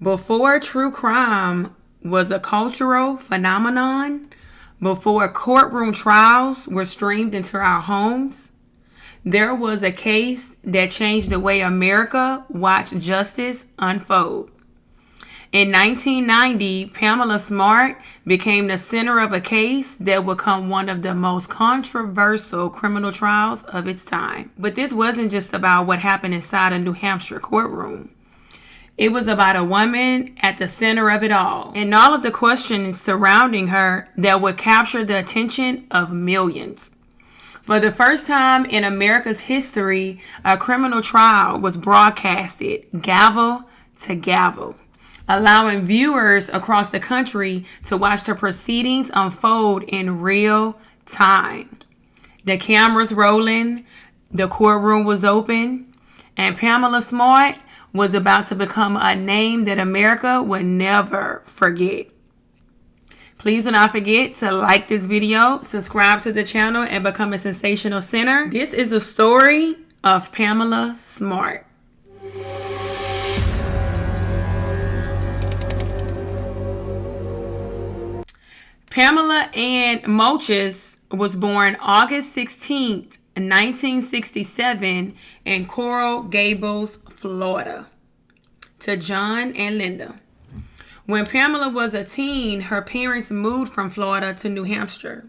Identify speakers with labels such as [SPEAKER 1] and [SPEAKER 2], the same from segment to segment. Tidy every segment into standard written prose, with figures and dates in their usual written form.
[SPEAKER 1] Before true crime was a cultural phenomenon, before courtroom trials were streamed into our homes, there was a case that changed the way America watched justice unfold. In 1990, Pamela Smart became the center of a case that would become one of the most controversial criminal trials of its time. But this wasn't just about what happened inside a New Hampshire courtroom. It was about a woman at the center of it all, and all of the questions surrounding her that would capture the attention of millions. For the first time in America's history, a criminal trial was broadcasted gavel to gavel, allowing viewers across the country to watch the proceedings unfold in real time. The cameras rolling, the courtroom was open, and Pamela Smart was about to become a name that America would never forget. Please do not forget to like this video, subscribe to the channel, and become a sensational sinner. This is the story of Pamela Smart. Pamela Ann Moches was born August 16th, 1967 in Coral Gables, Florida, to John and Linda. When Pamela was a teen, her parents moved from Florida to New Hampshire.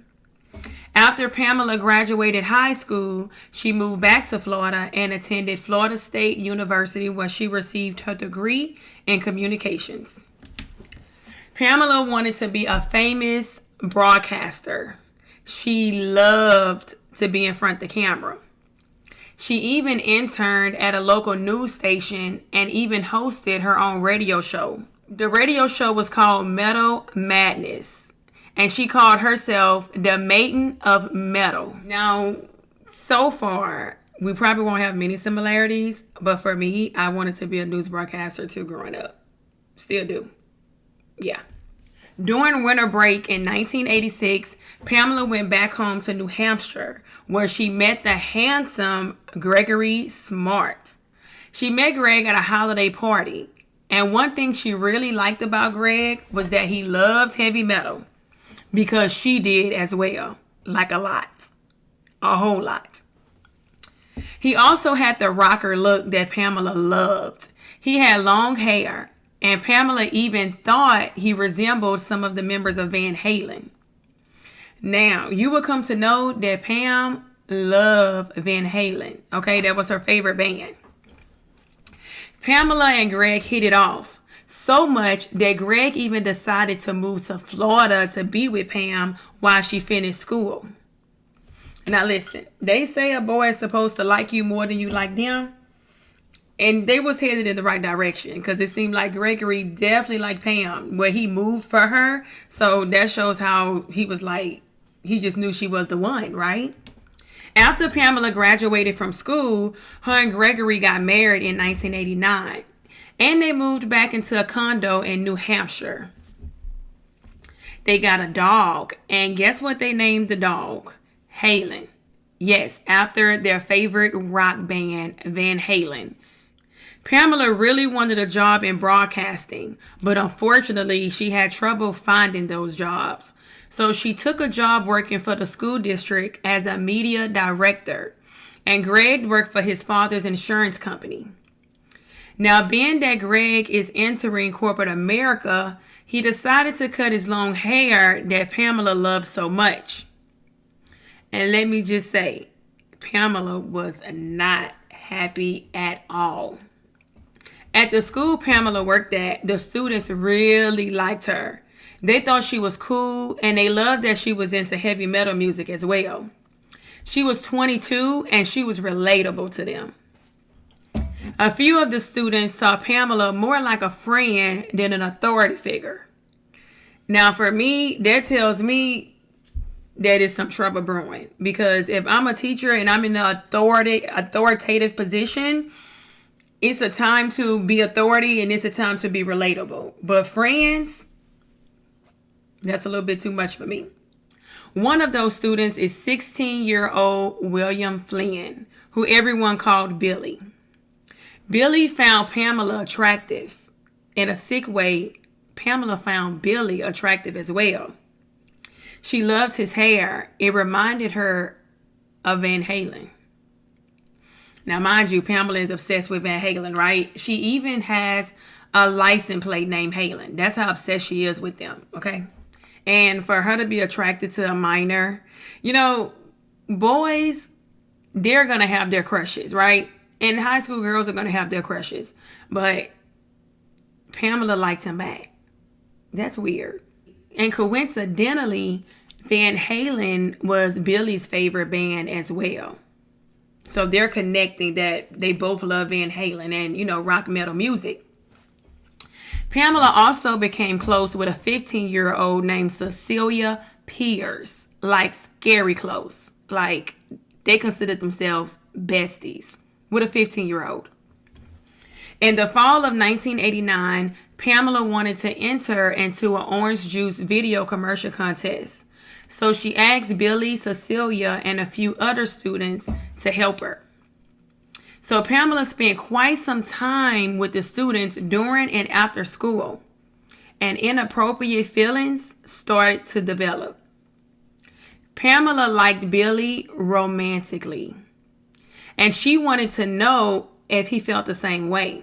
[SPEAKER 1] After Pamela graduated high school, she moved back to Florida and attended Florida State University, where she received her degree in communications. Pamela wanted to be a famous broadcaster. She loved to be in front of the camera. She even interned at a local news station and even hosted her own radio show. The radio show was called Metal Madness, and she called herself the Maiden of Metal. Now, so far, we probably won't have many similarities, but for me, I wanted to be a news broadcaster too growing up. Still do. Yeah. During winter break in 1986, Pamela went back home to New Hampshire, where she met the handsome Gregory Smart. She met Greg at a holiday party, and one thing she really liked about Greg was that he loved heavy metal, because she did as well, like a whole lot. He also had the rocker look that Pamela loved. He had long hair, and Pamela even thought he resembled some of the members of Van Halen. Now, you will come to know that Pam loved Van Halen. Okay, that was her favorite band. Pamela and Greg hit it off so much that Greg even decided to move to Florida to be with Pam while she finished school. Now listen, they say a boy is supposed to like you more than you like them. And they was headed in the right direction, because it seemed like Gregory definitely liked Pam, where he moved for her. So that shows how he was like, he just knew she was the one, right? After Pamela graduated from school, her and Gregory got married in 1989. And they moved back into a condo in New Hampshire. They got a dog. And guess what they named the dog? Halen. Yes, after their favorite rock band, Van Halen. Pamela really wanted a job in broadcasting, but unfortunately, she had trouble finding those jobs. So she took a job working for the school district as a media director, and Greg worked for his father's insurance company. Now, being that Greg is entering corporate America, he decided to cut his long hair that Pamela loved so much. And let me just say, Pamela was not happy at all. At the school Pamela worked at, the students really liked her. They thought she was cool, and they loved that she was into heavy metal music as well. She was 22, and she was relatable to them. A few of the students saw Pamela more like a friend than an authority figure. Now, for me, that tells me that is some trouble brewing, because if I'm a teacher and I'm in the authoritative position, it's a time to be authority and it's a time to be relatable. But friends, that's a little bit too much for me. One of those students is 16-year-old William Flynn, who everyone called Billy. Billy found Pamela attractive in a sick way, Pamela found Billy attractive as well. She loved his hair. It reminded her of Van Halen. Now, mind you, Pamela is obsessed with Van Halen, right? She even has a license plate named Halen. That's how obsessed she is with them, okay? And for her to be attracted to a minor, you know, boys, they're going to have their crushes, right? And high school girls are going to have their crushes. But Pamela liked him back. That's weird. And coincidentally, Van Halen was Billy's favorite band as well. So they're connecting that they both love Van Halen and, you know, rock metal music. Pamela also became close with a 15-year-old named Cecilia Pierce. Like, scary close. Like, they considered themselves besties with a 15-year-old. In the fall of 1989, Pamela wanted to enter into an orange juice video commercial contest. So she asked Billy, Cecilia, and a few other students to help her. So Pamela spent quite some time with the students during and after school, and inappropriate feelings started to develop. Pamela liked Billy romantically, and she wanted to know if he felt the same way.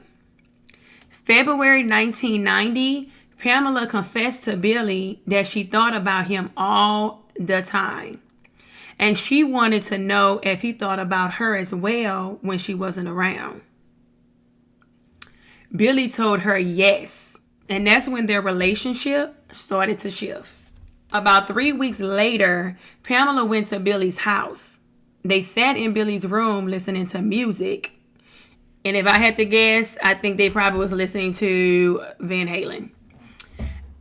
[SPEAKER 1] February 1990, Pamela confessed to Billy that she thought about him all the time. And she wanted to know if he thought about her as well when she wasn't around. Billy told her yes. And that's when their relationship started to shift. About 3 weeks later, Pamela went to Billy's house. They sat in Billy's room listening to music. And if I had to guess, I think they probably was listening to Van Halen.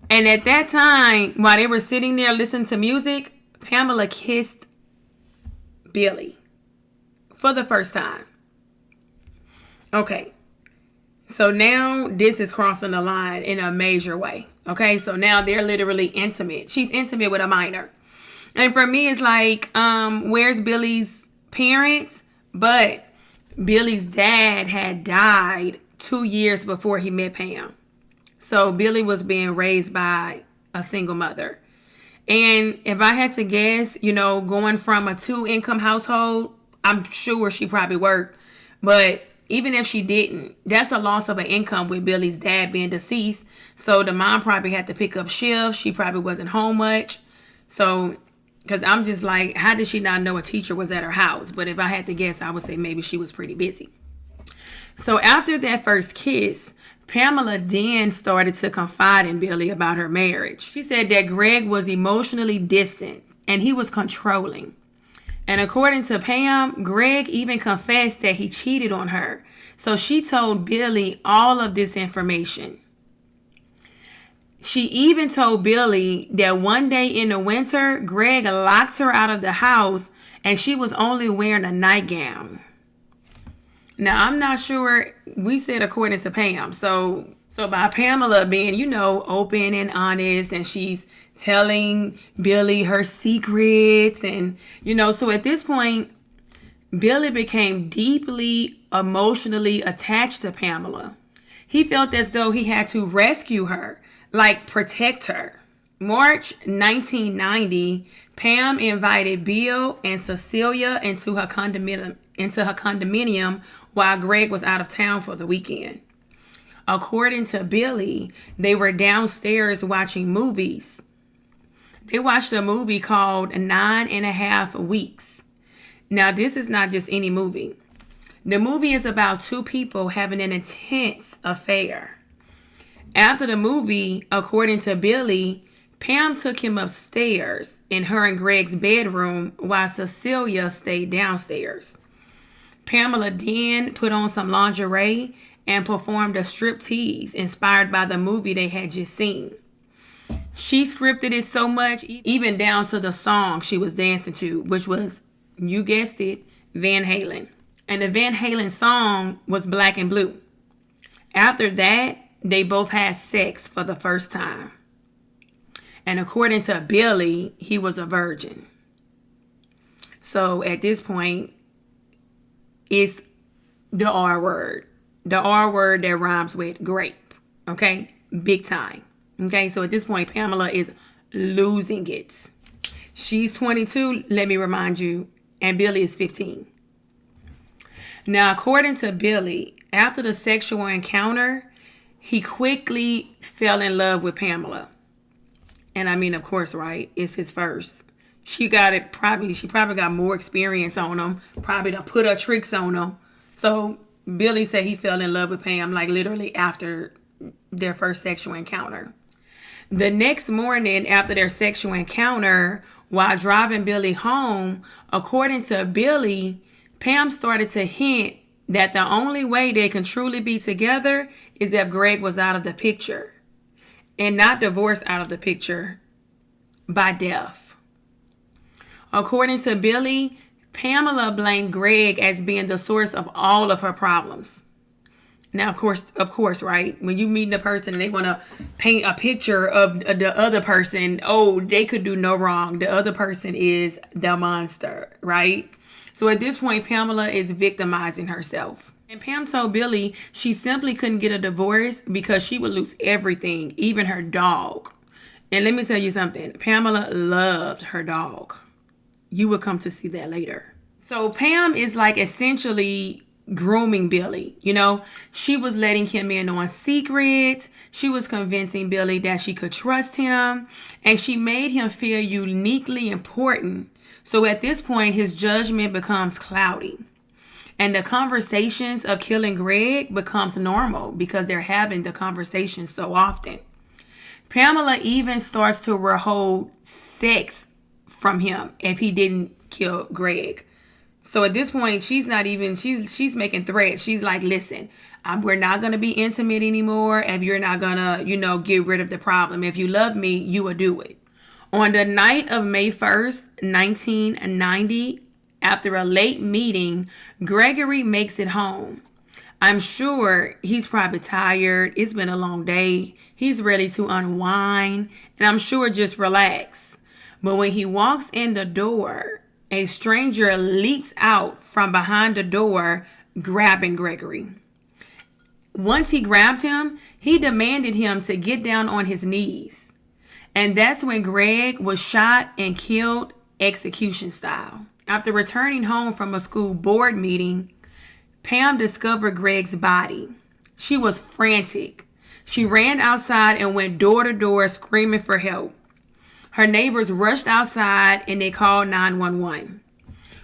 [SPEAKER 1] And at that time, while they were sitting there listening to music, Pamela kissed Billy for the first time. Okay. So now this is crossing the line in a major way. Okay. So now they're literally intimate. She's intimate with a minor. And for me, it's like, where's Billy's parents? But Billy's dad had died 2 years before he met Pam. So Billy was being raised by a single mother. And if I had to guess, you know, going from a 2-income household, I'm sure she probably worked. But even if she didn't, that's a loss of an income with Billy's dad being deceased. So the mom probably had to pick up shifts. She probably wasn't home much. So, because I'm just like, how did she not know a teacher was at her house? But if I had to guess, I would say maybe she was pretty busy. So after that first kiss, Pamela then started to confide in Billy about her marriage. She said that Greg was emotionally distant and he was controlling. And according to Pam, Greg even confessed that he cheated on her. So she told Billy all of this information. She even told Billy that one day in the winter, Greg locked her out of the house and she was only wearing a nightgown. Now, I'm not sure, we said according to Pam. So by Pamela being, you know, open and honest, and she's telling Billy her secrets. And, you know, so at this point, Billy became deeply emotionally attached to Pamela. He felt as though he had to rescue her, like protect her. March 1990, Pam invited Bill and Cecilia into her condominium while Greg was out of town for the weekend. According to Billy, they were downstairs watching movies. They watched a movie called 9.5 Weeks. Now, this is not just any movie. The movie is about two people having an intense affair. After the movie, according to Billy, Pam took him upstairs in her and Greg's bedroom while Cecilia stayed downstairs. Pamela then put on some lingerie and performed a striptease inspired by the movie they had just seen. She scripted it so much, even down to the song she was dancing to, which was, you guessed it, Van Halen. And the Van Halen song was Black and Blue. After that, they both had sex for the first time. And according to Billy, he was a virgin. So at this point, it's the R word. The R word that rhymes with grape. Okay? Big time. Okay? So at this point, Pamela is losing it. She's 22, let me remind you, and Billy is 15. Now, according to Billy, after the sexual encounter, he quickly fell in love with Pamela. And I mean, of course, right? It's his first. She probably got more experience on him, probably to put her tricks on him. So Billy said he fell in love with Pam, like literally after their first sexual encounter. The next morning after their sexual encounter, while driving Billy home, according to Billy, Pam started to hint that the only way they can truly be together is if Greg was out of the picture, and not divorced out of the picture by death. According to Billy, Pamela blamed Greg as being the source of all of her problems. Now, of course, right? When you meet a person and they want to paint a picture of the other person, oh, they could do no wrong. The other person is the monster, right? So at this point, Pamela is victimizing herself. And Pam told Billy she simply couldn't get a divorce because she would lose everything, even her dog. And let me tell you something. Pamela loved her dog. You will come to see that later. So Pam is like essentially grooming Billy. You know, she was letting him in on secrets. She was convincing Billy that she could trust him. And she made him feel uniquely important. So at this point, his judgment becomes cloudy. And the conversations of killing Greg becomes normal because they're having the conversation so often. Pamela even starts to withhold sex from him if he didn't kill Greg. So at this point, she's making threats. She's like, listen, we're not going to be intimate anymore if you're not going to, get rid of the problem. If you love me, you will do it. On the night of May 1st, 1990, after a late meeting, Gregory makes it home. I'm sure he's probably tired. It's been a long day. He's ready to unwind, and I'm sure just relax. But when he walks in the door, a stranger leaps out from behind the door, grabbing Gregory. Once he grabbed him, he demanded him to get down on his knees. And that's when Greg was shot and killed execution style. After returning home from a school board meeting, Pam discovered Greg's body. She was frantic. She ran outside and went door to door screaming for help. Her neighbors rushed outside and they called 911.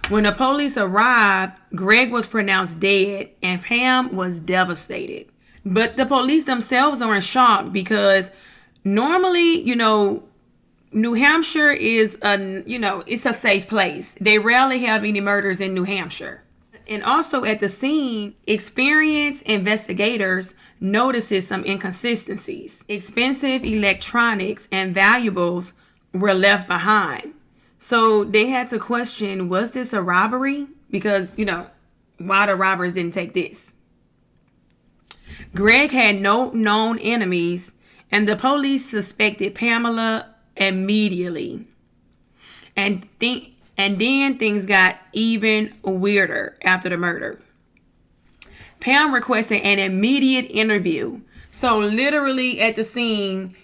[SPEAKER 1] When the police arrived, Greg was pronounced dead and Pam was devastated. But the police themselves are in shock because normally, New Hampshire is it's a safe place. They rarely have any murders in New Hampshire. And also at the scene, experienced investigators notices some inconsistencies. Expensive electronics and valuables were left behind. So they had to question, was this a robbery? Because, why the robbers didn't take this? Greg had no known enemies, and the police suspected Pamela immediately. And then things got even weirder after the murder. Pam requested an immediate interview. So literally at the scene,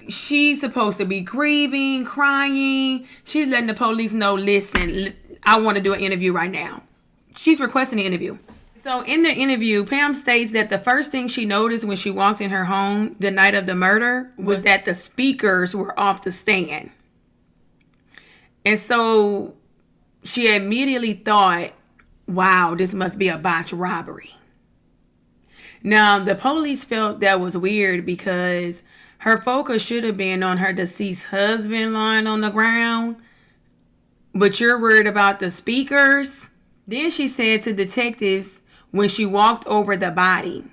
[SPEAKER 1] she's supposed to be grieving, crying. She's letting the police know, listen, I want to do an interview right now. She's requesting an interview. So in the interview, Pam states that the first thing she noticed when she walked in her home the night of the murder was that the speakers were off the stand. And so she immediately thought, wow, this must be a botched robbery. Now, the police felt that was weird because her focus should have been on her deceased husband lying on the ground. But you're worried about the speakers? Then she said to detectives when she walked over the body,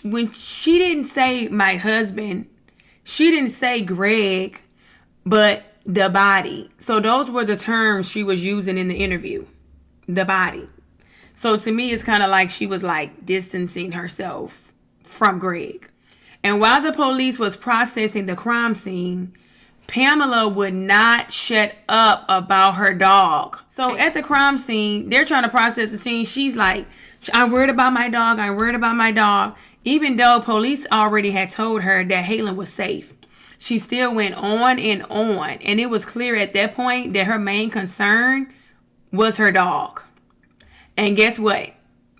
[SPEAKER 1] when she didn't say my husband, she didn't say Greg, but the body. So those were the terms she was using in the interview, the body. So to me, it's kind of like she was like distancing herself from Greg. And while the police was processing the crime scene, Pamela would not shut up about her dog. So at the crime scene, they're trying to process the scene. She's like, I'm worried about my dog. I'm worried about my dog. Even though police already had told her that Halen was safe, she still went on, and it was clear at that point that her main concern was her dog. And guess what?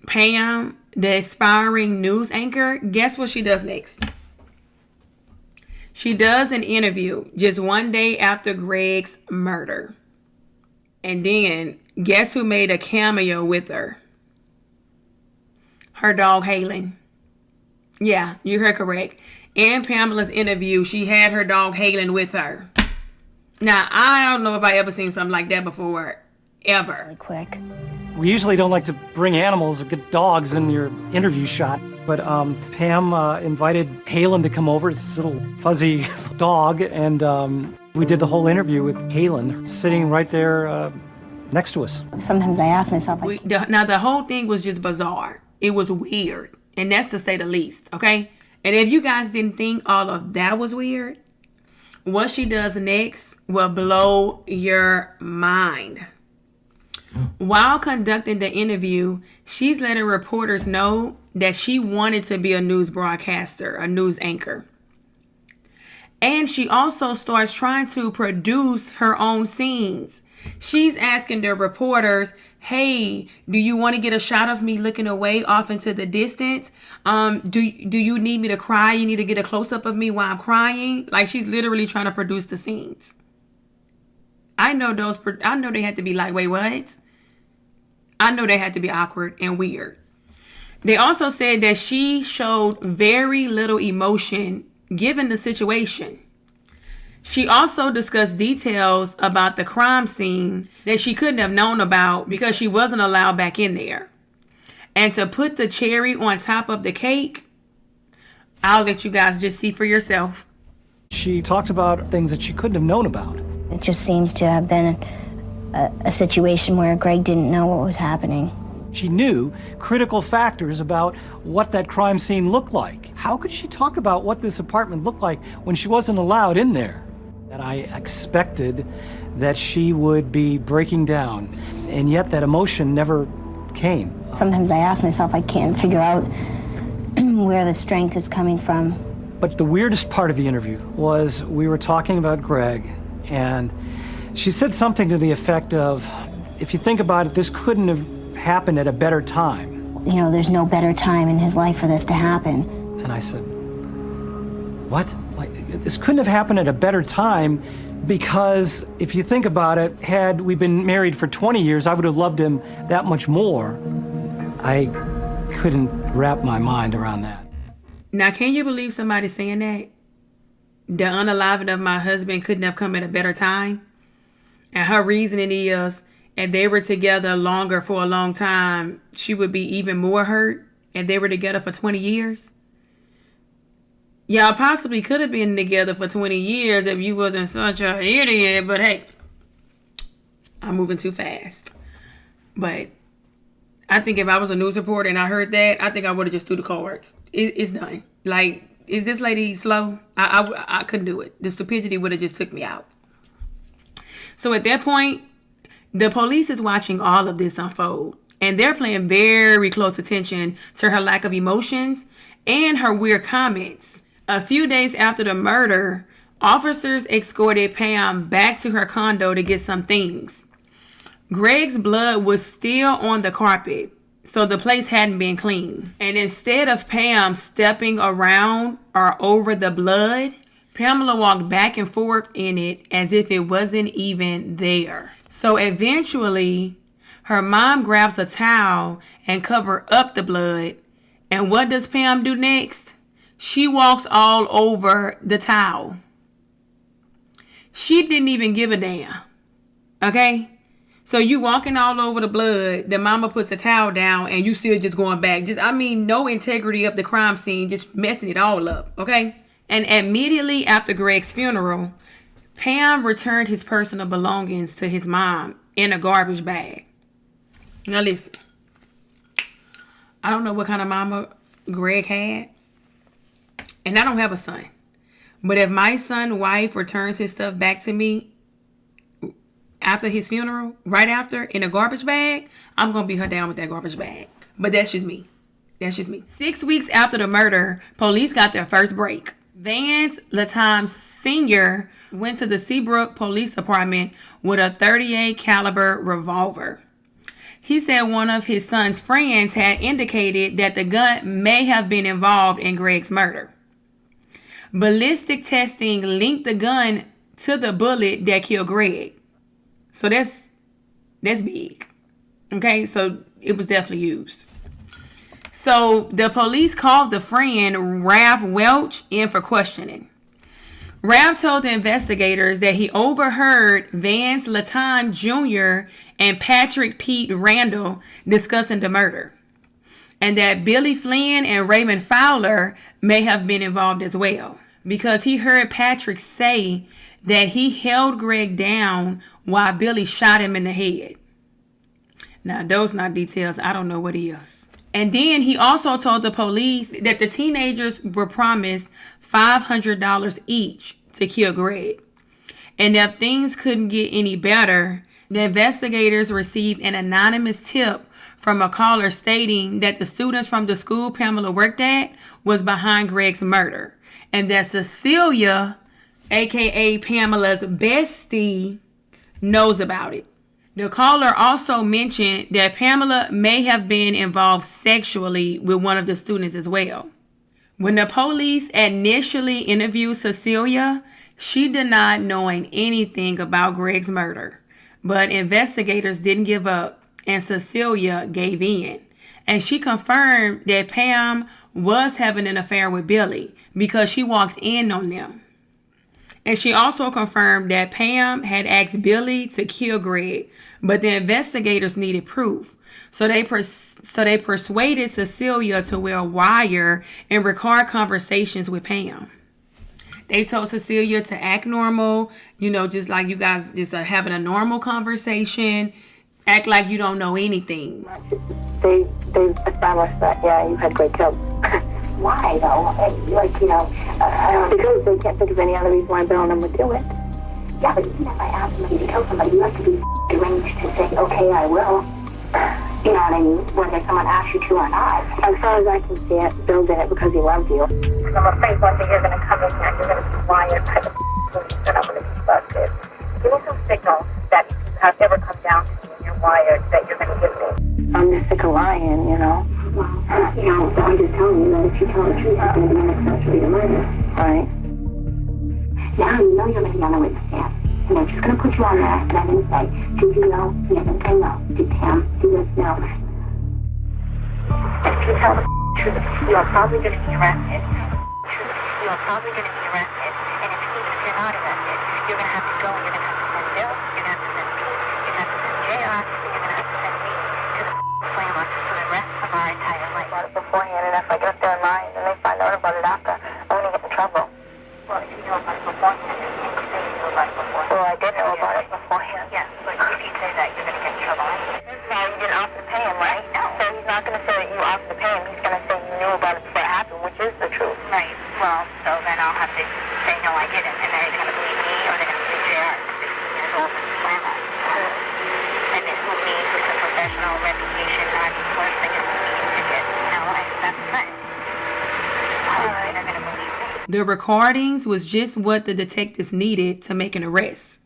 [SPEAKER 1] Pam, the aspiring news anchor, guess what she does next? She does an interview just one day after Greg's murder. And then, guess who made a cameo with her? Her dog, Halen. Yeah, you heard correct. In Pamela's interview, she had her dog, Halen, with her. Now, I don't know if I ever seen something like that before. Ever.
[SPEAKER 2] Really quick.
[SPEAKER 3] We usually don't like to bring animals or get dogs in your interview shot, but Pam invited Halen to come over. It's this little fuzzy dog, and we did the whole interview with Halen sitting right there next to us.
[SPEAKER 2] Sometimes I ask myself,
[SPEAKER 1] now the whole thing was just bizarre. It was weird, and that's to say the least, okay? And if you guys didn't think all of that was weird, what she does next will blow your mind. While conducting the interview, she's letting reporters know that she wanted to be a news broadcaster, a news anchor. And she also starts trying to produce her own scenes. She's asking the reporters, hey, do you want to get a shot of me looking away off into the distance? Do you need me to cry? You need to get a close-up of me while I'm crying? Like, she's literally trying to produce the scenes. I know they had to be like, wait, what? I know they had to be awkward and weird. They also said that she showed very little emotion given the situation. She also discussed details about the crime scene that she couldn't have known about because she wasn't allowed back in there. And to put the cherry on top of the cake, I'll let you guys just see for yourself.
[SPEAKER 3] She talked about things that she couldn't have known about.
[SPEAKER 2] it just seems to have been a situation where Greg didn't know what was happening.
[SPEAKER 3] She knew critical factors about what that crime scene looked like. How could she talk about what this apartment looked like when she wasn't allowed in there? That I expected that she would be breaking down, and yet that emotion never came.
[SPEAKER 2] Sometimes I ask myself, I can't figure out where the strength is coming from.
[SPEAKER 3] But the weirdest part of the interview was we were talking about Greg, and she said something to the effect of, if you think about it, this couldn't have happened at a better time.
[SPEAKER 2] You know, there's no better time in his life for this to happen.
[SPEAKER 3] And I said, what? Like, this couldn't have happened at a better time because if you think about it, had we been married for 20 years, I would have loved him that much more. I couldn't wrap my mind around that.
[SPEAKER 1] Now, can you believe somebody saying that? The unaliving of my husband couldn't have come at a better time? And her reasoning is, if they were together longer for a long time, she would be even more hurt if they were together for 20 years. Y'all possibly could have been together for 20 years if you wasn't such an idiot, but hey, I'm moving too fast. But I think if I was a news reporter and I heard that, I think I would have just threw the cards. It's done. Like, is this lady slow? I couldn't do it. The stupidity would have just took me out. So at that point, the police is watching all of this unfold, and they're paying very close attention to her lack of emotions and her weird comments. A few days after the murder, officers escorted Pam back to her condo to get some things. Greg's blood was still on the carpet, so the place hadn't been cleaned. And instead of Pam stepping around or over the blood, Pamela walked back and forth in it as if it wasn't even there. So eventually, her mom grabs a towel and covers up the blood. And what does Pam do next? She walks all over the towel. She didn't even give a damn. Okay? So you walking all over the blood, the mama puts a towel down, and you still just going back. No integrity of the crime scene, just messing it all up. Okay? And immediately after Greg's funeral, Pam returned his personal belongings to his mom in a garbage bag. Now listen, I don't know what kind of mama Greg had, and I don't have a son. But if my son's wife returns his stuff back to me after his funeral, right after, in a garbage bag, I'm going to be her down with that garbage bag. But that's just me. That's just me. 6 weeks after the murder, police got their first break. Vance Latime Sr. went to the Seabrook Police Department with a .38 caliber revolver. He said one of his son's friends had indicated that the gun may have been involved in Greg's murder. Ballistic testing linked the gun to the bullet that killed Greg. So that's big. Okay, so it was definitely used. So the police called the friend Ralph Welch in for questioning. Ralph told the investigators that he overheard Vance Latime Jr. and Patrick Pete Randall discussing the murder, and that Billy Flynn and Raymond Fowler may have been involved as well, because he heard Patrick say that he held Greg down while Billy shot him in the head. Now, those not details. I don't know what is. And then he also told the police that the teenagers were promised $500 each to kill Greg. And if things couldn't get any better, the investigators received an anonymous tip from a caller stating that the students from the school Pamela worked at was behind Greg's murder, and that Cecilia, aka Pamela's bestie, knows about it. The caller also mentioned that Pamela may have been involved sexually with one of the students as well. When the police initially interviewed Cecilia, she denied knowing anything about Greg's murder. But investigators didn't give up, and Cecilia gave in. And she confirmed that Pam was having an affair with Billy because she walked in on them. And she also confirmed that Pam had asked Billy to kill Greg, but the investigators needed proof. So they persuaded Cecilia to wear a wire and record conversations with Pam. They told Cecilia to act normal, just like you guys just are having a normal conversation. Act like you don't know anything.
[SPEAKER 4] They established that, yeah, you had Greg killed. Why, though? Because they can't think of any other reason why Bill and them would do it. Yeah, but even if I ask somebody to kill somebody, you have to be deranged to say, okay, I will. You know what I mean? Whether someone asks you to or not. As far as I can see it, Bill did it because he loved you. Because I'm afraid one day you're going to come in here and you're going to be wired by the police and I'm going to be busted. Give me some signal that if you have ever come down to me and you're wired, that you're going to give me. I'm just sick of lying, Well, I'm just telling you that if you tell the truth, it's going to be an accessory to murder. Right. Now you know you're going to be on the witness stand. And they're just going to put you on there, and I'm going to say, did you know? And you're going to say no. Did Pam do this? No. If you tell the truth, you are probably going to be arrested. You are probably going to be arrested. And if you're not arrested, you're going to have to go and you're going to have to send Bill, you're going to have to send me, you're going to have to send JR, and you're going to have to send me to the slammer for the rest of our entire life. About it beforehand, and if I get up there and lie, and they find out about it after, I'm going to get in trouble. Well, if you know about it beforehand, you can't say you know about it beforehand. Well, I did know about it beforehand. Yes, but if you say that, you're going to get in trouble. Now, you didn't offer to pay him, right? No. So he's not going to say that you offered to pay him. He's going to say you knew about it before it happened, which is the truth. Right. Well, so then I'll have to say, no, I didn't. And then they're going to believe me, or they're going to believe JR, 16 years old, and slam us. And then who me, who's a professional reputation, not worse than a speeding ticket. That's the thing. All right, they're going to believe me.
[SPEAKER 1] The recordings was just what the detectives needed to make an arrest.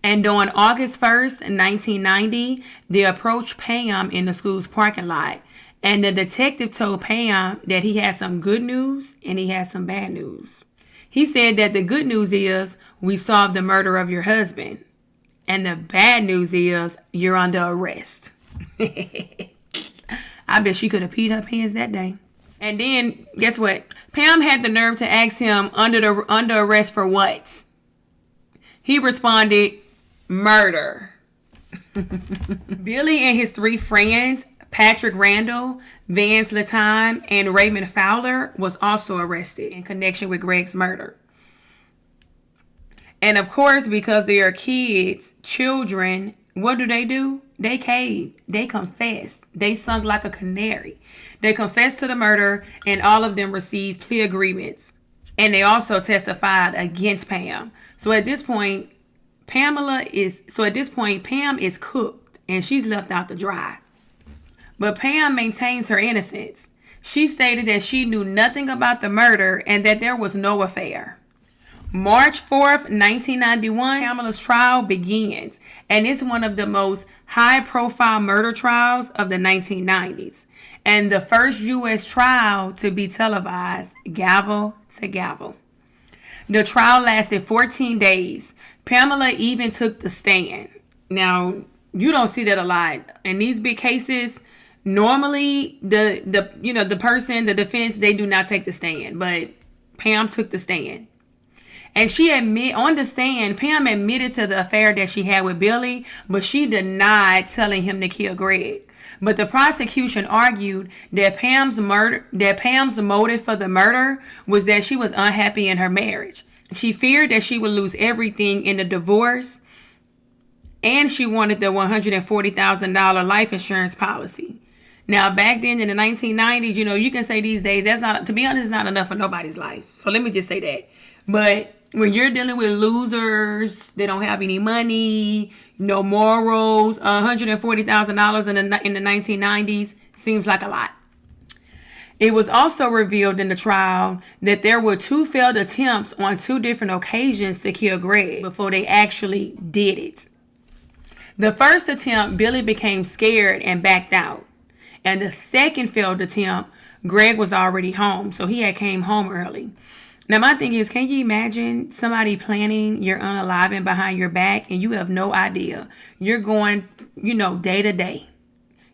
[SPEAKER 1] And on August 1st, 1990, they approached Pam in the school's parking lot. And the detective told Pam that he had some good news and he had some bad news. He said that the good news is we solved the murder of your husband. And the bad news is you're under arrest. I bet she could have peed her pants that day. And then, guess what? Pam had the nerve to ask him under arrest for what? He responded, murder. Billy and his three friends, Patrick Randall, Vance Latime, and Raymond Fowler, was also arrested in connection with Greg's murder. And of course, because they are kids, children, what do? They caved. They confessed. They sung like a canary. They confessed to the murder, and all of them received plea agreements. And they also testified against Pam. So at this point, Pam is cooked, and she's left out to dry. But Pam maintains her innocence. She stated that she knew nothing about the murder and that there was no affair. March 4th, 1991, Pamela's trial begins, and it's one of the most high-profile murder trials of the 1990s, and the first U.S. trial to be televised, gavel to gavel. The trial lasted 14 days. Pamela even took the stand. Now, you don't see that a lot. In these big cases, normally the person, the defense, they do not take the stand, but Pam took the stand. And on the stand, Pam admitted to the affair that she had with Billy, but she denied telling him to kill Greg. But the prosecution argued that Pam's motive for the murder was that she was unhappy in her marriage. She feared that she would lose everything in the divorce, and she wanted the $140,000 life insurance policy. Now, back then in the 1990s, you can say these days, to be honest, it's not enough for nobody's life. So let me just say that. But when you're dealing with losers, they don't have any money, no morals, $140,000 in the 1990s seems like a lot. It was also revealed in the trial that there were 2 failed attempts on 2 different occasions to kill Greg before they actually did it. The first attempt, Billy became scared and backed out. And the second failed attempt, Greg was already home, so he had came home early. Now, my thing is, can you imagine somebody planning your unaliving behind your back and you have no idea? You're going, day to day.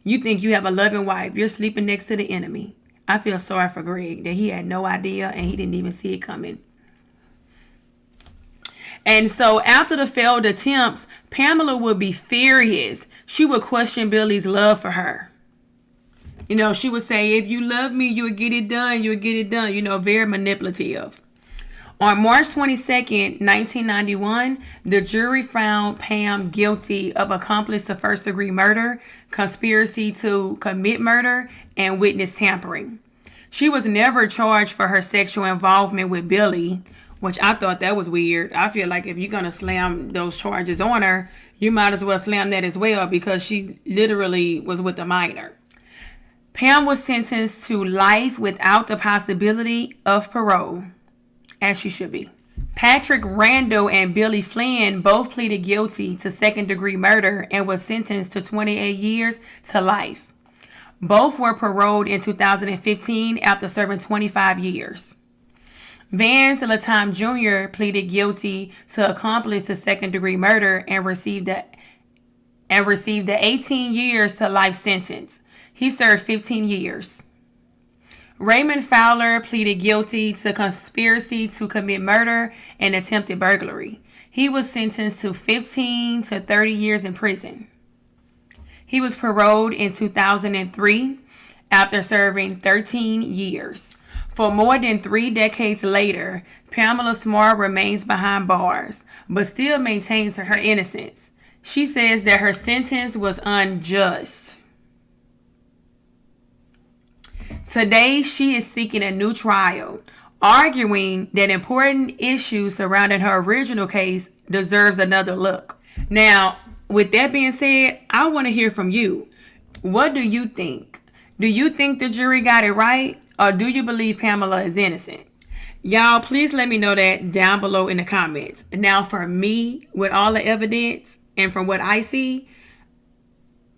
[SPEAKER 1] You think you have a loving wife. You're sleeping next to the enemy. I feel sorry for Greg that he had no idea and he didn't even see it coming. And so after the failed attempts, Pamela would be furious. She would question Billy's love for her. She would say, if you love me, you'll get it done. You'll get it done. Very manipulative. On March 22nd, 1991, the jury found Pam guilty of accomplice to first-degree murder, conspiracy to commit murder, and witness tampering. She was never charged for her sexual involvement with Billy, which I thought that was weird. I feel like if you're going to slam those charges on her, you might as well slam that as well because she literally was with a minor. Pam was sentenced to life without the possibility of parole, as she should be. Patrick Randall and Billy Flynn both pleaded guilty to second-degree murder and was sentenced to 28 years to life. Both were paroled in 2015 after serving 25 years. Vance Latime Jr. pleaded guilty to accomplice to second-degree murder and received the 18 years to life sentence. He served 15 years. Raymond Fowler pleaded guilty to conspiracy to commit murder and attempted burglary. He was sentenced to 15 to 30 years in prison. He was paroled in 2003 after serving 13 years. For more than 3 decades later, Pamela Smart remains behind bars, but still maintains her innocence. She says that her sentence was unjust. Today, she is seeking a new trial, arguing that important issues surrounding her original case deserves another look. Now, with that being said, I want to hear from you. What do you think? Do you think the jury got it right, or do you believe Pamela is innocent? Y'all, please let me know that down below in the comments. Now, for me, with all the evidence and from what I see,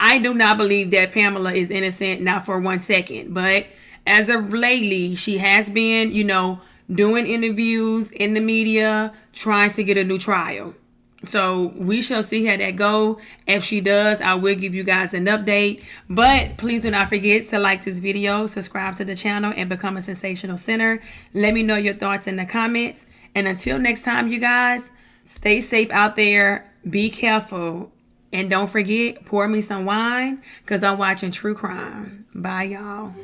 [SPEAKER 1] I do not believe that Pamela is innocent, not for 1 second. But as of lately, she has been, doing interviews in the media, trying to get a new trial. So we shall see how that go. If she does, I will give you guys an update. But please do not forget to like this video, subscribe to the channel, and become a sensational sinner. Let me know your thoughts in the comments. And until next time, you guys, stay safe out there. Be careful. And don't forget, pour me some wine because I'm watching true crime. Bye, y'all.